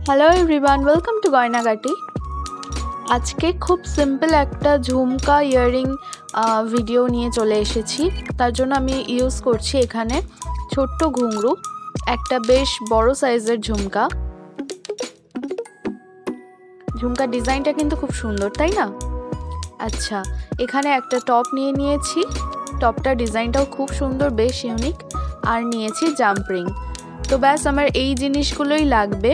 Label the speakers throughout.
Speaker 1: Hello everyone, welcome to গয়নাগাটি। আজকে খুব সিম্পল একটা ঝুমকা ইয়াররিং ভিডিও নিয়ে চলে এসেছি। তার জন্য আমি ইউজ করছি এখানে ছোট্ট ঘুঙরু, একটা বেশ বড় সাইজের ঝুমকা। ঝুমকা ডিজাইনটা কিন্তু খুব সুন্দর, তাই না? আচ্ছা, এখানে একটা টপ নিয়ে নিয়েছি। টপটার ডিজাইনটাও খুব সুন্দর, বেশ ইউনিক। আর নিয়েছি জাম্প রিং। তো ব্যাস, আমার এই জিনিসগুলোই লাগবে।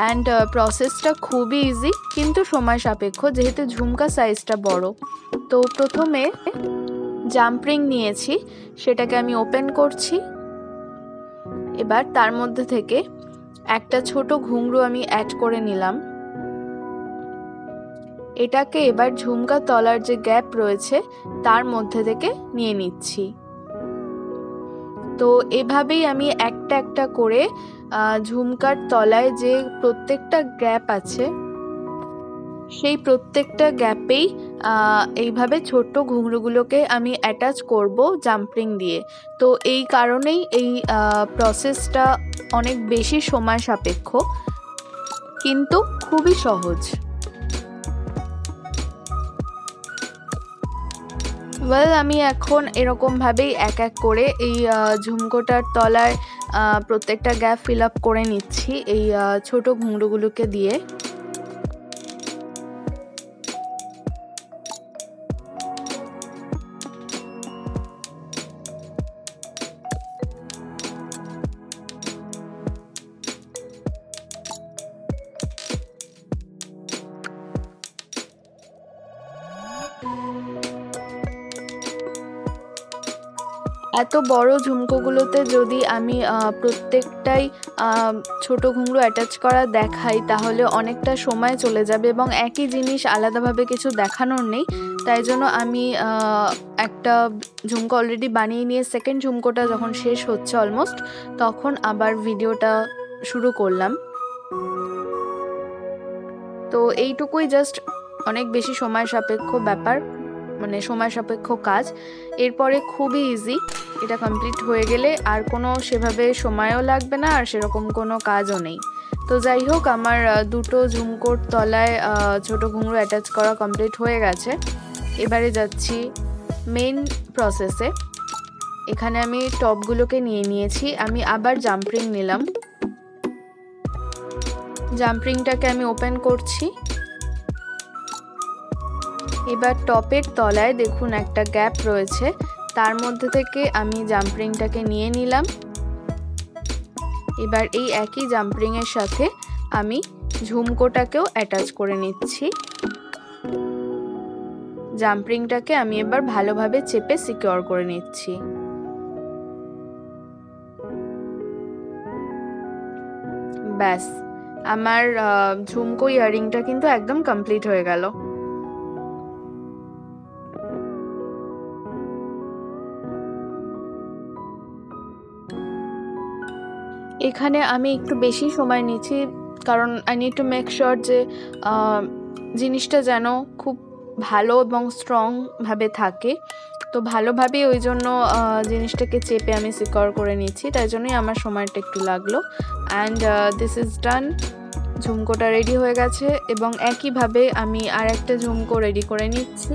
Speaker 1: অ্যান্ড প্রসেসটা খুবই ইজি, কিন্তু সময় সাপেক্ষ যেহেতু ঝুমকা সাইজটা বড়। তো প্রথমে জাম্প রিং নিয়েছি, সেটাকে আমি ওপেন করছি। এবার তার মধ্যে থেকে একটা ছোট ঘুঙরু আমি অ্যাড করে নিলাম। এটাকে এবার ঝুমকা তলার যে গ্যাপ রয়েছে তার মধ্যে থেকে নিয়ে নিচ্ছি। তো এভাবেই আমি একটা একটা করে ঝুমকার তলায় যে প্রত্যেকটা গ্যাপ আছে সেই প্রত্যেকটা গ্যাপেই এইভাবে ছোট্ট ঘুঙরুগুলোকে আমি অ্যাটাচ করব জাম্পিং দিয়ে। তো এই কারণেই এই প্রসেসটা অনেক বেশি সময় সাপেক্ষ, কিন্তু খুবই সহজ। আমি এখন এরকমভাবেই এক এক করে এই ঝুমকোটার তলায় প্রত্যেকটা গ্যাপ ফিল আপ করে নিচ্ছি এই ছোট ঘুঙরুগুলোকে দিয়ে। এত বড় ঝুমকোগুলোতে যদি আমি প্রত্যেকটাই ছোট ঘুঙরু অ্যাটাচ করা দেখাই তাহলে অনেকটা সময় চলে যাবে এবং একই জিনিস আলাদাভাবে কিছু দেখানোর নেই। তাই জন্য আমি একটা ঝুমকো অলরেডি বানিয়ে নিয়ে সেকেন্ড ঝুমকোটা যখন শেষ হচ্ছে অলমোস্ট, তখন আবার ভিডিওটা শুরু করলাম। তো এইটুকুই, জাস্ট অনেক বেশি সময় সাপেক্ষ ব্যাপার, মানে সময় সাপেক্ষ কাজ। এরপরে খুবই ইজি, এটা কমপ্লিট হয়ে গেলে আর কোনো সেভাবে সময়ও লাগবে না, আর সেরকম কোনো কাজও নেই। তো যাই হোক, আমার দুটো ঝুমকোর তলায় ছোট ঘুঙরু অ্যাটাচ করা কমপ্লিট হয়ে গেছে। এবারে যাচ্ছি মেন প্রসেসে। এখানে আমি টপগুলোকে নিয়ে নিয়েছি, আমি আবার জাম্পিং নিলাম। জাম্পিংটাকে আমি ওপেন করছি। এবার টপের তলায় দেখুন একটা গ্যাপ রয়েছে, তার মধ্যে থেকে আমি জাম্পিংটাকে নিয়ে নিলাম। এবার এই একই জাম্পিংয়ের সাথে আমি ঝুমকোটাকেও অ্যাটাচ করে নিচ্ছি। জাম্পিংটাকে আমি এবার ভালোভাবে চেপে সিকিউর করে নিচ্ছি। ব্যাস, আমার ঝুমকো ইয়াররিংটা কিন্তু একদম কমপ্লিট হয়ে গেল। এখানে আমি একটু বেশি সময় নিচ্ছি, কারণ I need to make sure যে জিনিসটা যেন খুব ভালো এবং স্ট্রংভাবে থাকে। তো ভালোভাবে ওই জন্য জিনিসটাকে চেপে আমি সিকিউর করে নিচ্ছি, তাই জন্যই আমার সময়টা একটু লাগলো। And this is done. ঝুমকোটা রেডি হয়ে গেছে এবং একইভাবে আমি আর একটা ঝুমকো রেডি করে নিচ্ছি।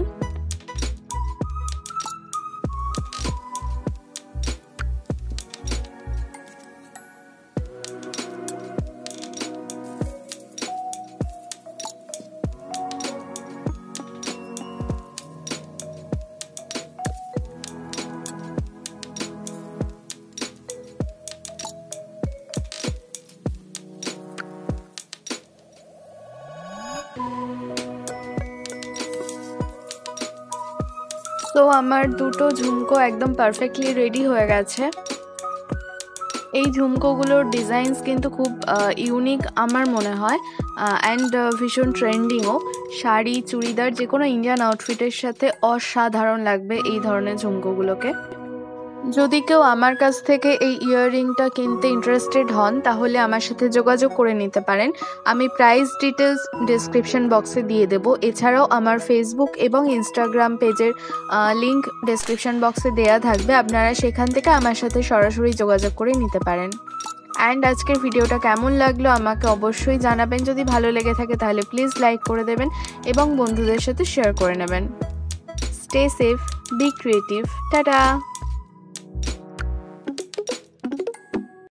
Speaker 1: তো আমার দুটো ঝুমকো একদম পারফেক্টলি রেডি হয়ে গেছে। এই ঝুমকোগুলোর ডিজাইনস কিন্তু খুব ইউনিক আমার মনে হয়, অ্যান্ড ভীষণ ট্রেন্ডিংও। শাড়ি, চুড়িদার, যে কোনো ইন্ডিয়ান আউটফিটের সাথে অসাধারণ লাগবে এই ধরনের ঝুমকোগুলোকে। যদি কেউ আমার কাছ থেকে এই ইয়াররিংটা কিনতে ইন্টারেস্টেড হন তাহলে আমার সাথে যোগাযোগ করে নিতে পারেন। আমি প্রাইস ডিটেলস ডেসক্রিপশন বক্সে দিয়ে দেব। এছাড়াও আমার ফেসবুক এবং ইনস্টাগ্রাম পেজের লিংক ডেসক্রিপশন বক্সে দেওয়া থাকবে, আপনারা সেখান থেকে আমার সাথে সরাসরি যোগাযোগ করে নিতে পারেন। অ্যান্ড আজকের ভিডিওটা কেমন লাগলো আমাকে অবশ্যই জানাবেন। যদি ভালো লেগে থাকে তাহলে প্লিজ লাইক করে দেবেন এবং বন্ধুদের সাথে শেয়ার করে নেবেন। Stay safe, be creative, tata.